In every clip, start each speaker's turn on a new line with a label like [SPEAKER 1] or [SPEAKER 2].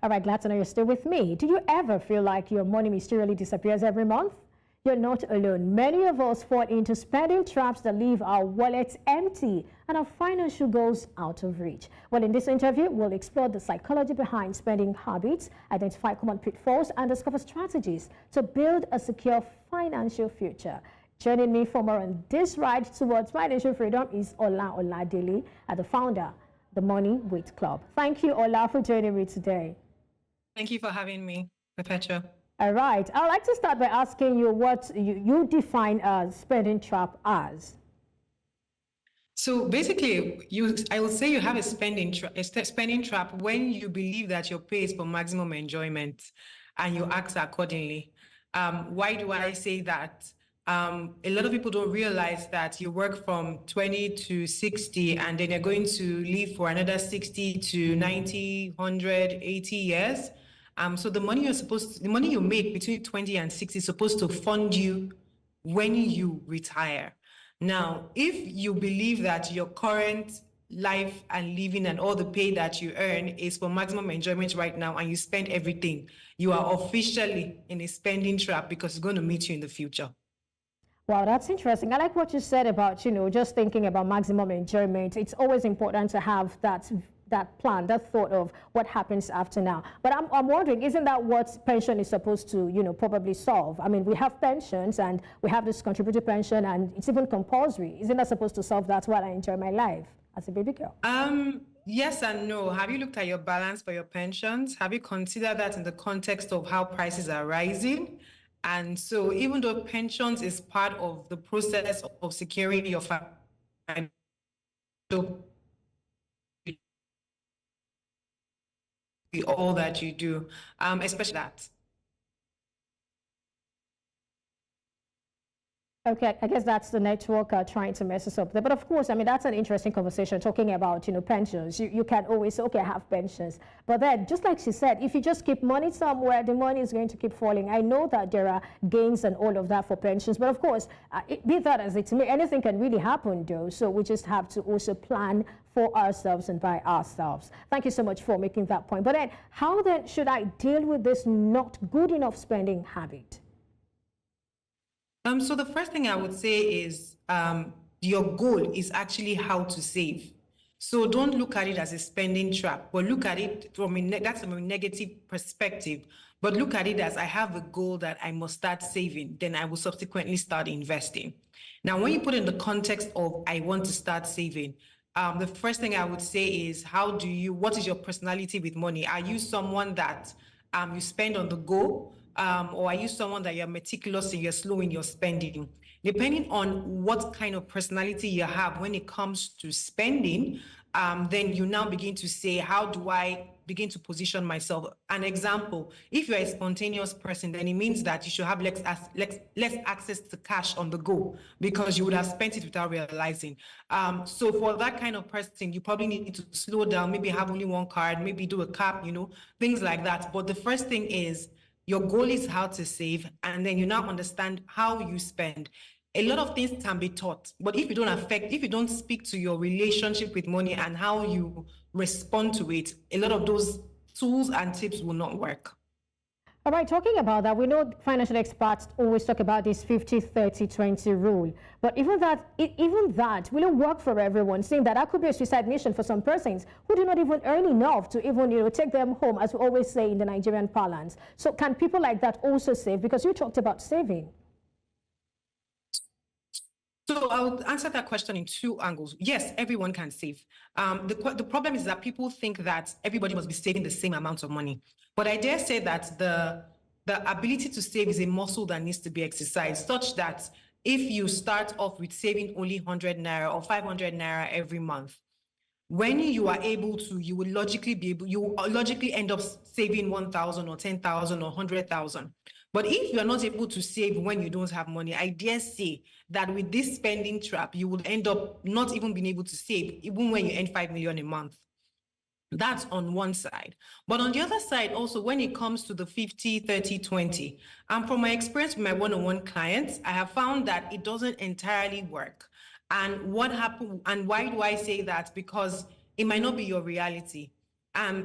[SPEAKER 1] All right, glad to know you're still with me. Do you ever feel like your money mysteriously disappears every month? You're not alone. Many of us fall into spending traps that leave our wallets empty and our financial goals out of reach. Well, in this interview, we'll explore the psychology behind spending habits, identify common pitfalls, and discover strategies to build a secure financial future. Joining me for more on this ride towards financial freedom is Oler Oladele, the founder, the Money Wit Club. Thank you, Ola, for joining me today.
[SPEAKER 2] Thank you for having me, Perpetua.
[SPEAKER 1] All right. I'd like to start by asking you what you define a spending trap as.
[SPEAKER 2] So basically, I would say you have a spending trap when you believe that your pay is for maximum enjoyment and you act accordingly. Why do I say that? A lot of people don't realize that you work from 20 to 60 and then you're going to live for another 60 to 90, 100, 80 years. So the money you make between 20 and 60 is supposed to fund you when you retire. Now, if you believe that your current life and living and all the pay that you earn is for maximum enjoyment right now and you spend everything, you are officially in a spending trap because it's going to meet you in the future.
[SPEAKER 1] Wow, that's interesting. I like what you said about, just thinking about maximum enjoyment. It's always important to have that plan, that thought of what happens after now. But I'm wondering, isn't that what pension is supposed to, probably solve? I mean, we have pensions and we have this contributory pension and it's even compulsory. Isn't that supposed to solve that while I enjoy my life as a baby girl?
[SPEAKER 2] Yes and no. Have you looked at your balance for your pensions? Have you considered that in the context of how prices are rising? And so even though pensions is part of the process of securing your financial all that you do, especially that.
[SPEAKER 1] Okay, I guess that's the network trying to mess us up there. But of course, I mean, that's an interesting conversation talking about, pensions. You can always say, okay, I have pensions. But then, just like she said, if you just keep money somewhere, the money is going to keep falling. I know that there are gains and all of that for pensions. But of course, be that as it may, anything can really happen, though. So we just have to also plan for ourselves and by ourselves. Thank you so much for making that point. But then, how then should I deal with this not good enough spending habit?
[SPEAKER 2] So the first thing I would say is your goal is actually how to save. So don't look at it as a spending trap, but look at it from a negative perspective. But look at it as I have a goal that I must start saving, then I will subsequently start investing. Now, when you put in the context of I want to start saving, the first thing I would say is what is your personality with money? Are you someone that you spend on the go? Or are you someone that you're meticulous and you're slow in your spending? Depending on what kind of personality you have when it comes to spending, then you now begin to say, how do I begin to position myself? An example, if you're a spontaneous person, then it means that you should have less access to cash on the go because you would have spent it without realizing. So for that kind of person, you probably need to slow down, maybe have only one card, maybe do a cap, things like that. But the first thing is, your goal is how to save, and then you now understand how you spend. A lot of things can be taught, but if you don't speak to your relationship with money and how you respond to it, a lot of those tools and tips will not work.
[SPEAKER 1] All right, talking about that, we know financial experts always talk about this 50-30-20 rule. But even that will work for everyone, saying that could be a suicide mission for some persons who do not even earn enough to even take them home, as we always say in the Nigerian parlance. So can people like that also save? Because you talked about saving.
[SPEAKER 2] So I'll answer that question in two angles. Yes, everyone can save. The problem is that people think that everybody must be saving the same amount of money. But I dare say that the ability to save is a muscle that needs to be exercised, such that if you start off with saving only 100 naira or 500 naira every month, when you are able to, you will logically end up saving 1,000 or 10,000 or 100,000. But if you're not able to save when you don't have money, I dare say that with this spending trap, you will end up not even being able to save, even when you earn 5 million a month. That's on one side. But on the other side, also, when it comes to the 50-30-20, from my experience with my one-on-one clients, I have found that it doesn't entirely work. And what happened, and why do I say that? Because it might not be your reality.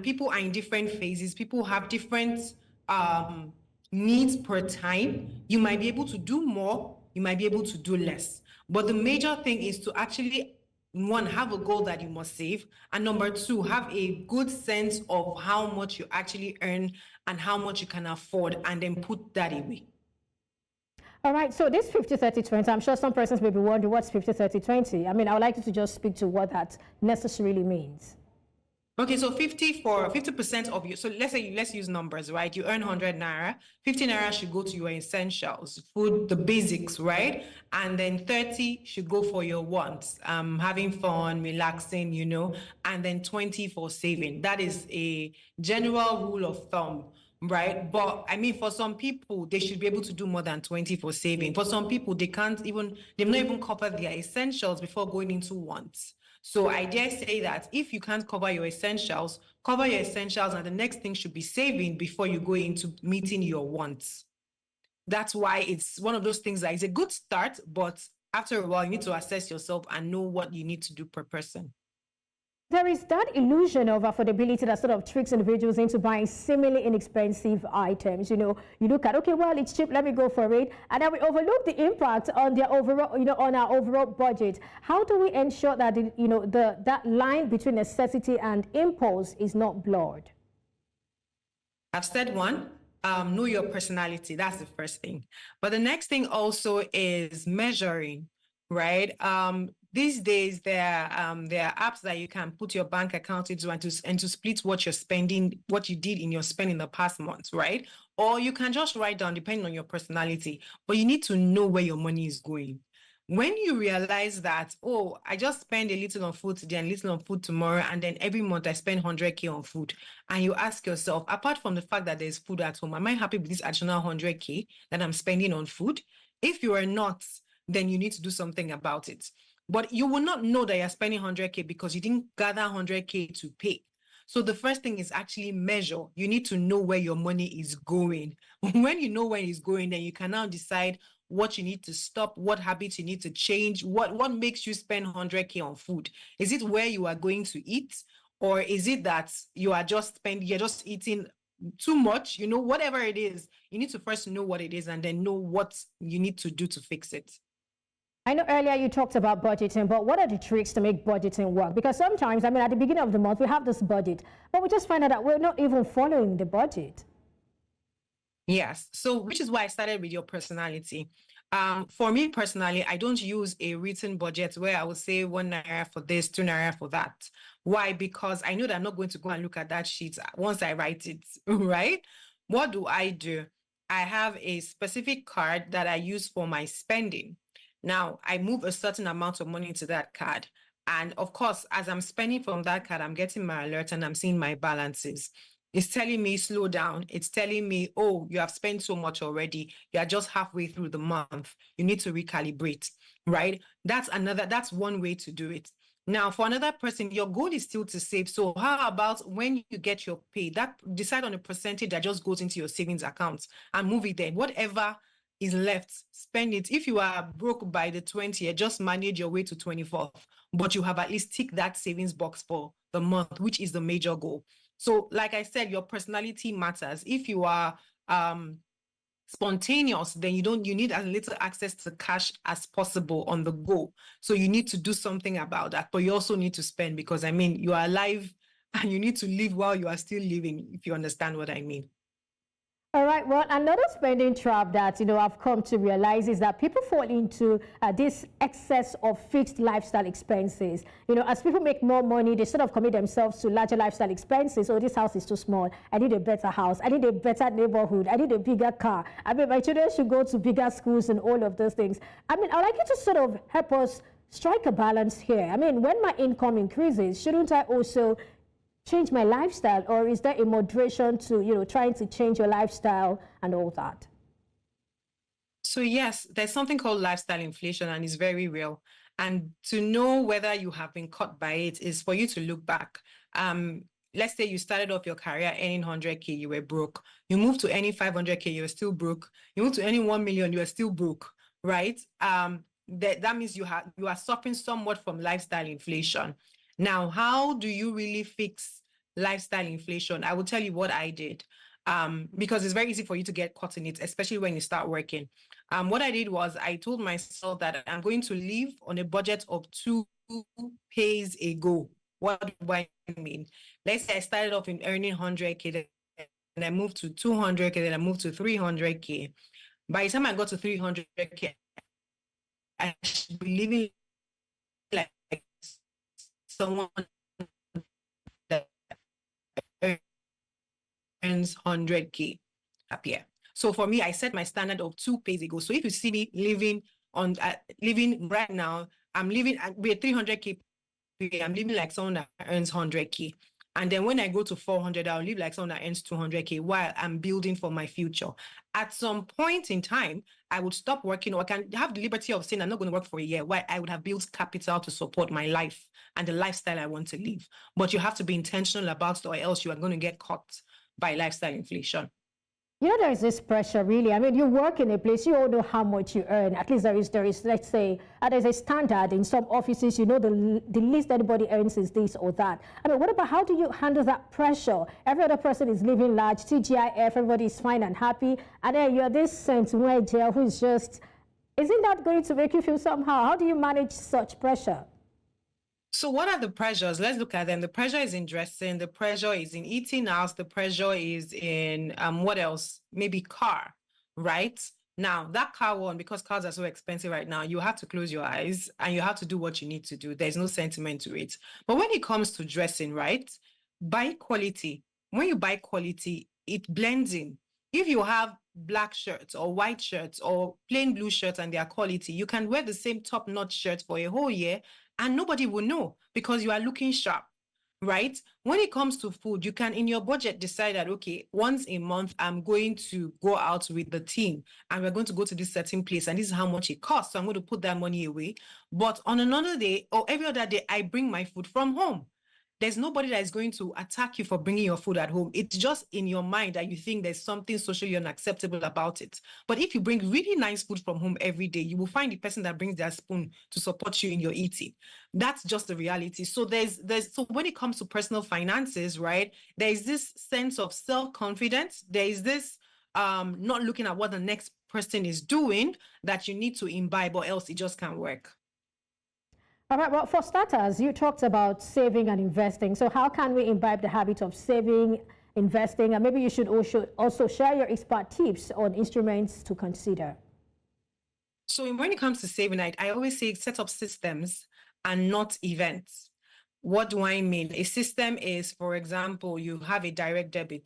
[SPEAKER 2] People are in different phases. People have different um, needs per time. You might be able to do more, you might be able to do less. But the major thing is to actually, one, have a goal that you must save, and number two, have a good sense of how much you actually earn and how much you can afford, and then put that away.
[SPEAKER 1] All right, so this 50-30-20, I'm sure some persons may be wondering what's 50-30-20. I mean, I would like you to just speak to what that necessarily means.
[SPEAKER 2] Okay, so 50% of you. So let's use numbers, right? You earn 100 naira. 50 naira should go to your essentials, food, the basics, right? And then 30 should go for your wants, having fun, relaxing, and then 20 for saving. That is a general rule of thumb, right? But I mean, for some people, they should be able to do more than 20 for saving. For some people, they've not even covered their essentials before going into wants. So I dare say that if you can't cover your essentials, and the next thing should be saving before you go into meeting your wants. That's why it's one of those things that is a good start, but after a while, you need to assess yourself and know what you need to do per person.
[SPEAKER 1] There is that illusion of affordability that sort of tricks individuals into buying seemingly inexpensive items. You look at, okay, well, it's cheap, let me go for it. And then we overlook the impact on their overall, on our overall budget. How do we ensure that, that line between necessity and impulse is not blurred?
[SPEAKER 2] I've said one, know your personality. That's the first thing. But the next thing also is measuring, right? These days, there are apps that you can put your bank account into and to split what you're spending, what you did in your spend in the past months, right? Or you can just write down, depending on your personality. But you need to know where your money is going. When you realize that, oh, I just spend a little on food today and a little on food tomorrow, and then every month I spend 100K on food, and you ask yourself, apart from the fact that there's food at home, am I happy with this additional 100K that I'm spending on food? If you are not, then you need to do something about it. But you will not know that you're spending 100K because you didn't gather 100K to pay. So the first thing is actually measure. You need to know where your money is going. When you know where it's going, then you can now decide what you need to stop, what habits you need to change, what makes you spend 100K on food. Is it where you are going to eat? Or is it that you're just eating too much? Whatever it is, you need to first know what it is and then know what you need to do to fix it.
[SPEAKER 1] I know earlier you talked about budgeting, but what are the tricks to make budgeting work? Because sometimes, at the beginning of the month, we have this budget, but we just find out that we're not even following the budget.
[SPEAKER 2] Yes. So, which is why I started with your personality. For me personally, I don't use a written budget where I would say 1 naira for this, 2 naira for that. Why? Because I know that I'm not going to go and look at that sheet once I write it, right? What do? I have a specific card that I use for my spending. Now, I move a certain amount of money into that card. And of course, as I'm spending from that card, I'm getting my alert and I'm seeing my balances. It's telling me slow down. It's telling me, oh, you have spent so much already. You are just halfway through the month. You need to recalibrate, right? That's one way to do it. Now, for another person, your goal is still to save. So how about when you get your pay, decide on a percentage that just goes into your savings account and move it there. Whatever is left, spend it. If you are broke by the 20th, just manage your way to 24th, but you have at least ticked that savings box for the month, which is the major goal. So like I said, your personality matters. If you are spontaneous, then you need as little access to cash as possible on the go. So you need to do something about that, but you also need to spend because you are alive and you need to live while you are still living, if you understand what I mean.
[SPEAKER 1] All right, well, another spending trap that, I've come to realize is that people fall into this excess of fixed lifestyle expenses. As people make more money, they sort of commit themselves to larger lifestyle expenses. Oh, this house is too small. I need a better house. I need a better neighborhood. I need a bigger car. My children should go to bigger schools and all of those things. I'd like you to sort of help us strike a balance here. When my income increases, shouldn't I also change my lifestyle, or is there a moderation to trying to change your lifestyle and all that?
[SPEAKER 2] So yes, there's something called lifestyle inflation, and it's very real. And to know whether you have been caught by it is for you to look back. Let's say you started off your career earning 100K, you were broke. You moved to earning 500K, you were still broke. You moved to earning 1 million, you were still broke, right? That means you are suffering somewhat from lifestyle inflation. Now, how do you really fix lifestyle inflation, I will tell you what I did. Because it's very easy for you to get caught in it, especially when you start working. What I did was I told myself that I'm going to live on a budget of 2 pays a go. What do I mean? Let's say I started off in earning 100K, and I moved to 200K, then I moved to 300K. By the time I got to 300K, I should be living like someone that earns 100K happier. So for me, I set my standard of 2 pays a go. So if you see me living right now, I'm living with 300K. I'm living like someone that earns 100K. And then when I go to 400, I'll live like someone that earns 200K while I'm building for my future. At some point in time, I would stop working, or I can have the liberty of saying I'm not going to work for a year, while I would have built capital to support my life and the lifestyle I want to live. But you have to be intentional about it, or else you are going to get caught by lifestyle inflation.
[SPEAKER 1] You know, there is this pressure, really. I mean, you work in a place, you all know how much you earn. At least there is, let's say, there's a standard in some offices, you know, the least anybody earns is this or that. I mean, what about, how do you handle that pressure? Every other person is living large, TGIF, everybody is fine and happy. And then you're this sense who is just, isn't that going to make you feel somehow? How do you manage such pressure?
[SPEAKER 2] So what are the pressures? Let's look at them. The pressure is in dressing. The pressure is in eating out. The pressure is in what else? Maybe car, right? Now, that car one, because cars are so expensive right now, you have to close your eyes and you have to do what you need to do. There's no sentiment to it. But when it comes to dressing, right? Buy quality. When you buy quality, it blends in. If you have black shirts or white shirts or plain blue shirts and their quality, you can wear the same top-notch shirt for a whole year and nobody will know because you are looking sharp, right? When it comes to food, you can, in your budget, decide that, okay, once a month, I'm going to go out with the team and we're going to go to this certain place and this is how much it costs. So I'm going to put that money away. But on another day or every other day, I bring my food from home. There's nobody that is going to attack you for bringing your food at home. It's just in your mind that you think there's something socially unacceptable about it. But if you bring really nice food from home every day, you will find the person that brings their spoon to support you in your eating. That's just the reality. So so when it comes to personal finances, right, there is this sense of self-confidence. There is this not looking at what the next person is doing that you need to imbibe, or else it just can't work.
[SPEAKER 1] All right, well, for starters, you talked about saving and investing. So how can we imbibe the habit of saving, investing, and maybe you should also share your expert tips on instruments to consider?
[SPEAKER 2] So when it comes to saving, I always say set up systems and not events. What do I mean? A system is, for example, you have a direct debit.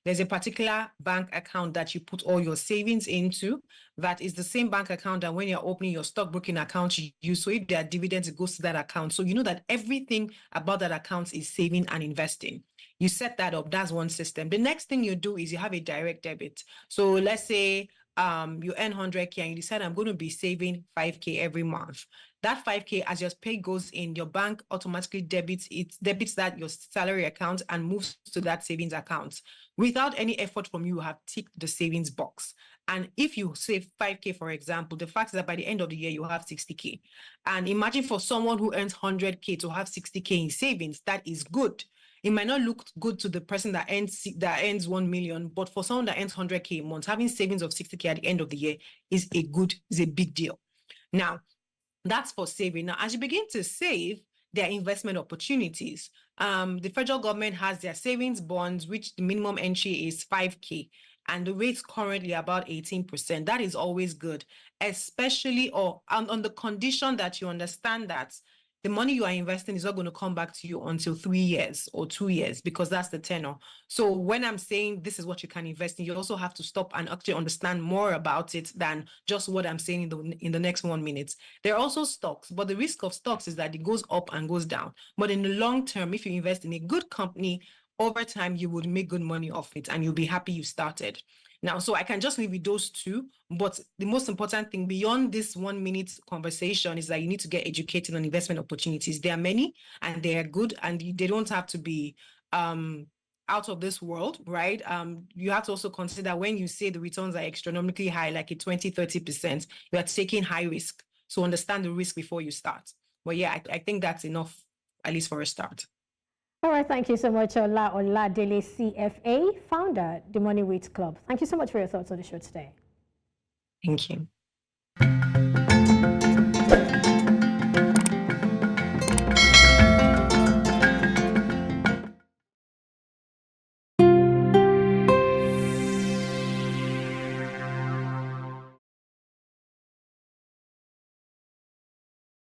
[SPEAKER 2] There's a particular bank account that you put all your savings into. That is the same bank account that when you're opening your stockbroking account, you use. So if there are dividends, it goes to that account. So you know that everything about that account is saving and investing. You set that up. That's one system. The next thing you do is you have a direct debit. So let's say you earn 100K and you decide I'm going to be saving 5K every month. That 5K, as your pay goes in, your bank automatically debits that your salary account and moves to that savings account. Without any effort from you, you have ticked the savings box. And if you save 5K, for example, the fact is that by the end of the year, you have 60K. And imagine for someone who earns 100K to have 60K in savings, that is good. It might not look good to the person that earns 1 million, but for someone that earns 100K a month, having savings of 60K at the end of the year is a big deal. Now, that's for saving. Now, as you begin to save, there are investment opportunities. The federal government has their savings bonds, which the minimum entry is 5K, and the rate's currently about 18%. That is always good, especially on the condition that you understand that the money you are investing is not going to come back to you until 3 years or 2 years, because that's the tenor. So when I'm saying this is what you can invest in, you also have to stop and actually understand more about it than just what I'm saying in the next 1 minute. There are also stocks, but the risk of stocks is that it goes up and goes down. But in the long term, if you invest in a good company, over time, you would make good money off it and you'll be happy you started. Now, so I can just leave with those two, but the most important thing beyond this 1 minute conversation is that you need to get educated on investment opportunities. There are many and they are good, and they don't have to be out of this world, right? You have to also consider when you say the returns are astronomically high, like a 20-30%, you are taking high risk. So understand the risk before you start. But yeah, I think that's enough, at least for a start.
[SPEAKER 1] All right, thank you so much, Oler Oladele, CFA, founder, the Money Wit Club. Thank you so much for your thoughts on the show today.
[SPEAKER 2] Thank you.